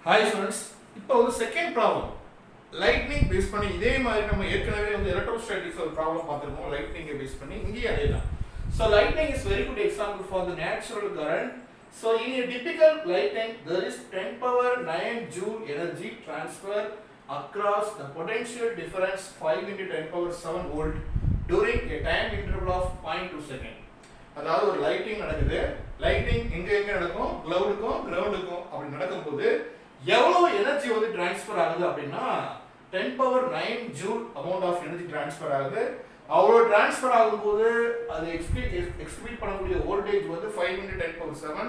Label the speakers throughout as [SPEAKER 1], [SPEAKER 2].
[SPEAKER 1] Hi students, இப்போ ஒரு second problem lightning base பண்ணி இதே மாதிரி நம்ம ஏற்கனவே வந்து எலக்ட்ரோஸ்டாட்டிக்ஸ் ஒரு ப்ராப்ளம் பார்த்திருக்கோம் லைட்னிங்கை பேஸ் பண்ணி இங்கேயும் அதே தான். So lightning is very good example for the natural current. So in a typical lightning there is 10 power 9 joule energy transfer across the potential difference 5 into 10 power 7 volt during a time interval of 0.2 second. அதாவது ஒரு lighting நடக்குது. Lighting எங்க நடக்கும்? கிரவுண்டுக்கும் அப்படி நடக்கும்போது எவ்வளவு energy வந்து transfer ஆகுது அப்படின்னா 10 power 9 joule amount of energy transfer ஆகுது. அவ்வளோ ட்ரான்ஸ்ஃபர் ஆகும்போது அது எக்ஸ்பீட் பண்ணக்கூடிய வோல்டேஜ் வந்து 5 into 10 power 7.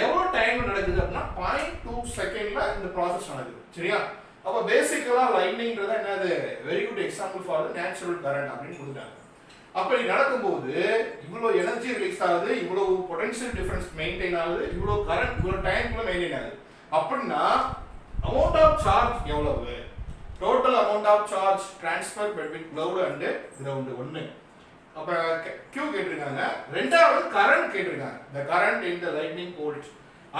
[SPEAKER 1] எவ்வளோ டைம் நடக்குது அப்படின்னா 0.2 செகண்ட்ல இந்த ப்ராசஸ் நடக்குது. சரியா? அப்போ பேசிக்கலா லைட்னிங்ன்றது என்னது? Very good example for the natural current அப்படின்னு கொடுத்தாங்க. அப்படி நடக்கும்போது இவ்வளோ எனர்ஜி ரிலீஸ் ஆகுது, இவ்வளோ பொட்டன்ஷியல் டிஃபரன்ஸ் மெயின்டைன் ஆகுது, இவ்வளோ கரண்ட் இவ்வளோ டைம்குள்ள மெயின்டைன் ஆகுது. அப்படின்னா அமௌண்ட் ஆஃப் சார்ஜ் எவ்வளவு? Total amount of charge transfer between cloud and ground ஒன்று. அப்ப Q கேட்டிருக்காங்க. ரெண்டாவது கரண்ட் கேட்டிருக்காங்க. the current in the lightning bolt.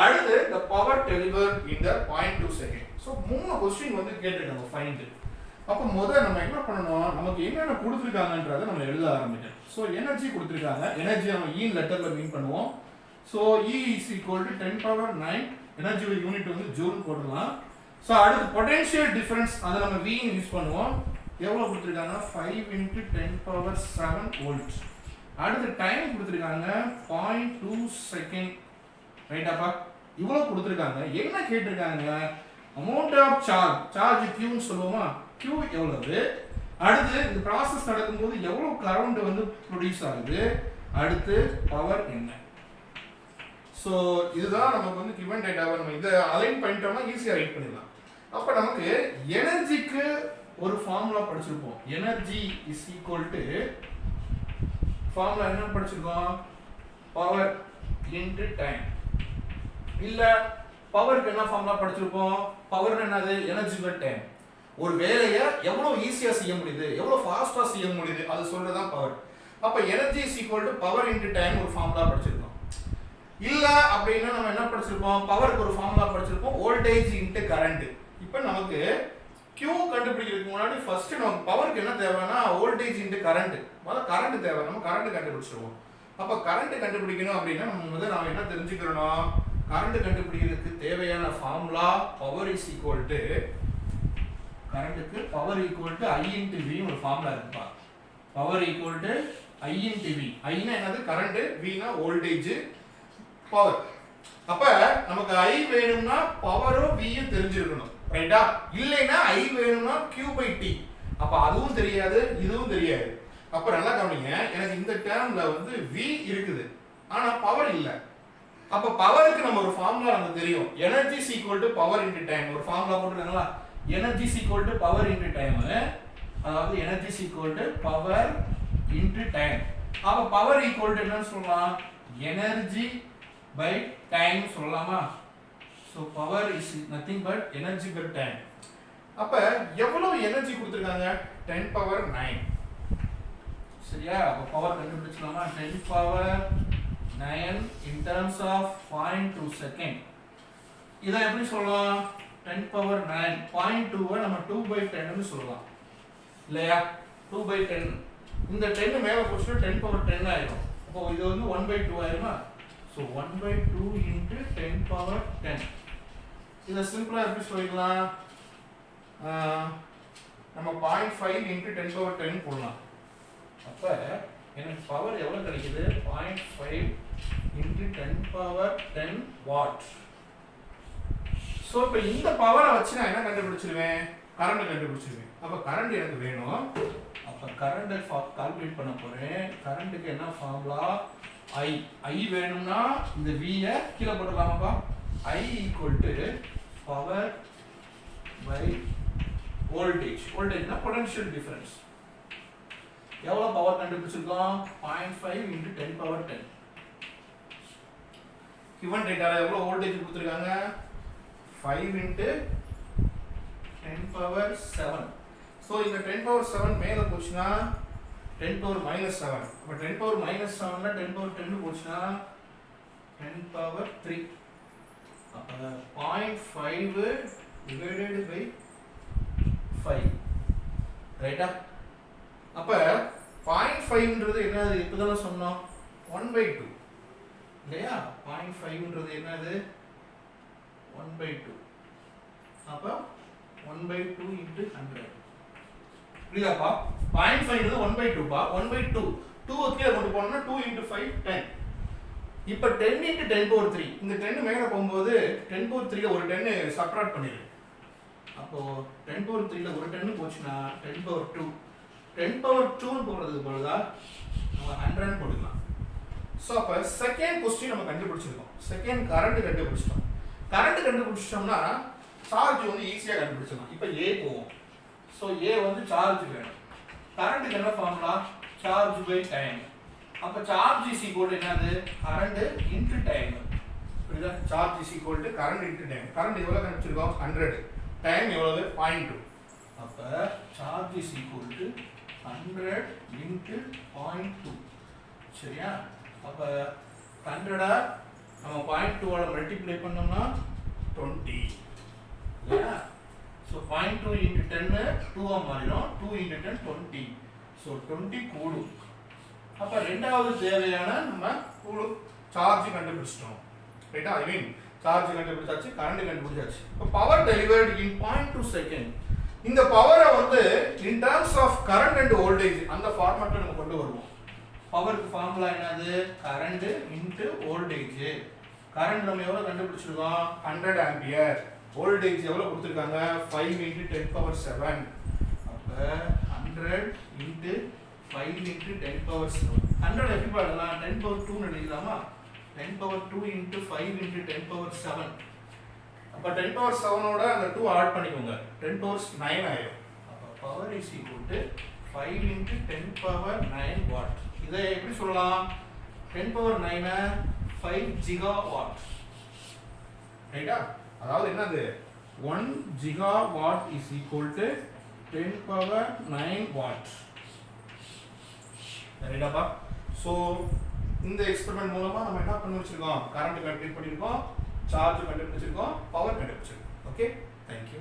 [SPEAKER 1] அடுத்து the power delivered in the 0.2 second. So 3 question வந்து கேட்டிருக்காங்க ஃபைண்ட். அப்போ முதல்ல நம்ம என்ன பண்ணணும், நமக்கு என்னென்ன கொடுத்துருக்காங்கன்றதை நம்ம எழுத ஆரம்பிக்கணும். ஸோ எனர்ஜி கொடுத்துருக்காங்க. எனர்ஜி நம்ம ஈன் லெட்டரில் மீன் பண்ணுவோம். So E is equal to 10 power 9. எனர்ஜியோட யூனிட் வந்து ஜூல் போடலாம். ஸோ அடுத்து பொட்டன்ஷியல் டிஃபரன்ஸ் அதை நம்ம V யூஸ் பண்ணுவோம். எவ்வளோ கொடுத்துருக்காங்க? 5 into 10 power 7 வோல்ட். அடுத்து டைம் கொடுத்துருக்காங்க 0.2 செகண்ட். ரைட்டாப்பா? இவ்வளோ கொடுத்துருக்காங்க. என்ன கேட்டிருக்காங்க? அமௌண்ட் ஆஃப் சார்ஜ் Qன்னு சொல்லுவோமா? Q எவ்வளவு? அடுத்து இந்த ப்ராசஸ் நடக்கும்போது எவ்வளோ கரண்ட் வந்து ப்ரொடியூஸ் ஆகுது? அடுத்து பவர் என்ன? ஸோ இதுதான் நமக்கு வந்து கிவன் டேட்டாவை நம்ம இதை அலைன் பண்ணிட்டோம்னா ஈஸியாக ரைட் பண்ணிடலாம். அப்போ நமக்கு எனர்ஜிக்கு ஒரு ஃபார்முலா படிச்சிருப்போம். Energy is equal to formula என்ன படிச்சிருக்கோம்? Power into time. இல்லை பவருக்கு என்ன ஃபார்முலா படிச்சிருப்போம்? பவர் என்னது? Energy by time. ஒரு வேலையை எவ்வளோ ஈஸியாக செய்ய முடியுது, எவ்வளோ ஃபாஸ்ட்டாக செய்ய முடியுது அது சொல்றது தான் பவர். அப்போ energy is equal to power into time ஒரு ஃபார்முலா படிச்சிருக்கோம். இல்ல அப்படின்னா நம்ம என்ன படிச்சிருப்போம்? பவருக்கு ஒரு ஃபார்முலா படிச்சிருப்போம், வோல்டேஜ் இன்டு கரண்ட். இப்போ நமக்கு Q கண்டுபிடிக்கிறதுக்கு முன்னாடி ஃபர்ஸ்ட் நமக்கு பவருக்கு என்ன தேவைன்னா வோல்டேஜ் இன்டு கரண்ட். முதல்ல கரண்ட் தேவை, நம்ம கரண்ட் கண்டுபிடிச்சிருவோம். அப்போ கரண்ட் கண்டுபிடிக்கணும் அப்படின்னா நம்ம முதல்ல நாம என்ன தெரிஞ்சுக்கிறோம்? கரண்ட் கண்டுபிடிக்கிறதுக்கு தேவையான formula power is equal to கரண்ட்டுக்கு power equal to I into V ஒரு ஃபார்முலா இருக்குப்பா. Power equal to I into V. I னா என்னது? கரண்ட், V னா வோல்டேஜ், பவர். அப்ப நமக்கு I வேணும்னா பவரும் Vயும் தெரிஞ்சிருக்கணும். ரைட்டா? இல்லைனா I வேணும்னா Q/T. அப்ப அதுவும் தெரியாது, இதுவும் தெரியாது. அப்ப நல்லா கவனிங்க. எனக்கு இந்த டேர்ம்ல வந்து V இருக்குது, ஆனா பவர் இல்ல. அப்ப பவருக்கு நம்ம ஒரு ஃபார்முலா நமக்கு தெரியும். Energy is equal to power into time. ஒரு ஃபார்முலா போட்டுருக்காங்களா? Energy is equal to power into time. அதாவது energy is equal to power into time. அப்ப பவர் ஈக்குவல் டு என்னன்னு சொல்லலாம்? எனர்ஜி by time சொல்லலாமா? so power is nothing but energy by time. அப்ப எவ்வளவு energy கொடுத்திருக்காங்க? 10 power 9. சரியா? அப்ப power கண்டுபிடிச்சலாமா? 10 power 9 in terms of 0.2 second. இத எப்படி சொல்லலாம்? 10 power 9 0.2 நம்ம 2/10 னு சொல்லலாம். இல்லையா? 2/10. இந்த 10 மேல போச்சுனா 10 power 10 ஆயிடும். அப்போ இது வந்து 1/2 ஆயிருமா? So 1/2 into 10 power 10. இதை சிம்பிளா எப்படி சொல்லிடலாம்? நம்ம 0.5 into 10 power 10 போடலாம். அப்ப எனக்கு பவர் எவ்வளவு கிடைக்குது? 0.5 into 10 power 10 வாட். சோ இப்போ இந்த பவரை வச்சு நான் என்ன கண்டுபிடிச்சிருவேன்? கரண்ட் கண்டுபிடிச்சிருவேன். அப்ப கரண்ட் எனக்கு வேணும். அப்ப கரண்ட் கால்குலேட் பண்ண போறேன். கரண்ட்டுக்கு என்ன ஃபார்முலா? I வேணும்னா இந்த V ய கீழ போடலாமாப்பா? I equal to power by voltage. voltage னா potential difference. எவ்வளவு பவர் கண்டுபிடிச்சிருக்கோம்? 0.5 into 10 power 10. given dataல எவ்வளவு வோல்டேஜ் கொடுத்திருக்காங்க? 5 into 10 power 7. சோ இந்த 10 power 7 மேல போச்சுனா 10 power minus 7. அப்ப 10 power minus 7 ல 10 power 10 போச்சுனா 10 power 3. அப்ப 0.5 divided by 5 ரைட்டா? அப்ப 0.5ன்றது என்னது? இப்பதான் சொன்னோம் 1/2 இல்லையா? 0.5ன்றது என்னது? 1/2. அப்ப 1/2 into 100 புரியுதாப்பா? 0.5ன்றது 1/2 பா. 1/2 2 கீழே கொண்டு போனோம்னா 2 into 5 10. இப்ப 10 into 10 power 3 இந்த 10 மேல போகும்போது 10 power 3ல ஒரு 10 சப்ட்ராக்ட் பண்ணிரு. அப்போ 10 power 3ல ஒரு 10 போச்சுன்னா 10 power 2 10 power 2 ன்னு போடுறதுக்கு பதிலா நம்ம 100 போட்டுக்கலாம். சோ அப்ப செகண்ட் क्वेश्चन நம்ம கண்டுபிடிச்சிருக்கோம். செகண்ட் கரண்ட் கண்டுபிடிச்சிட்டோம். கரண்ட் கண்டுபிடிச்சிட்டோம்னா சார்ஜ் வந்து ஈஸியா கண்டுபிடிச்சிடலாம். இப்போ A போவோம். சோ A வந்து சார்ஜ் வேணும். கரண்ட்க்கு என்ன ஃபார்முலா? Charge by time. அப்ப சார்ஜ் இஸ் ஈக்குவல் என்னது? Current into time. புரியுதா? Charge is equal to current into time. Current எவ்வளவு கண்டுபிடிச்சிருக்கோம்? 100. டைம் எவ்வளவு? 0.2. அப்ப charge is equal to 100 into 0.2. சரியா? அப்ப 100 நம்ம 0.2 ஆல மல்டிப்ளை பண்ணோம்னா 20 இல்லையா? ஸோ 0.2 into 10 2 ஆ மாறிடும். 2 into 10 20. So 20 coulomb. அப்ப ரெண்டாவது தேவையான நம்ம கூலும் சார்ஜ் கண்டுபிடிச்சிட்டோம். ரைட்டா? ஐ மீன் சார்ஜ் கண்டுபிடிச்சாச்சு, கரண்ட் கண்டுபிடிச்சாச்சு. இப்போ பவர் டெலிவர்ட் இன் 0.2 செகண்ட். இந்த பவரை வந்து in terms of current and voltage அந்த ஃபார்மட்ல நம்ம கொண்டு வருவோம். பவருக்கு ஃபார்முலா என்னது? Current into voltage. கரண்ட் நம்ம எவ்வளவு கண்டுபிடிச்சிருக்கோம்? 100 ஆம்பியர். வோல்டேஜ் எவ்வளவு கொடுத்திருக்காங்க? 5 into 10 power 7. அப்ப 100 into 5 into 10 power 7. 100 எப்படி எழுதலாம்? 10 power 2 ன்னு எழுதலாமா? 10 power 2 into 5 into 10 power 7. அப்ப 10 power 7 ஓட அந்த 2 ஆட் பண்ணிக்கோங்க. 10 power 9 ஆயிடும். அப்ப power is equal to 5 into 10 power 9 what. இதை எப்படி சொல்லலாம்? 10 power 9 5 gigawatt. ரைட்டா? அதாவது என்னது? 1 gigawatt is equal to 10 power 9 watt. ரைட்டாப்பா? So இந்த எக்ஸ்பெரிமெண்ட் மூலமா நம்ம என்ன பண்ணி வச்சிருக்கோம்? கரண்ட் கண்டுபிடிச்சிருக்கோம், சார்ஜ் கண்டுபிடிச்சிருக்கோம், பவர் கண்டுபிடிச்சிருக்கோம். Okay, thank you.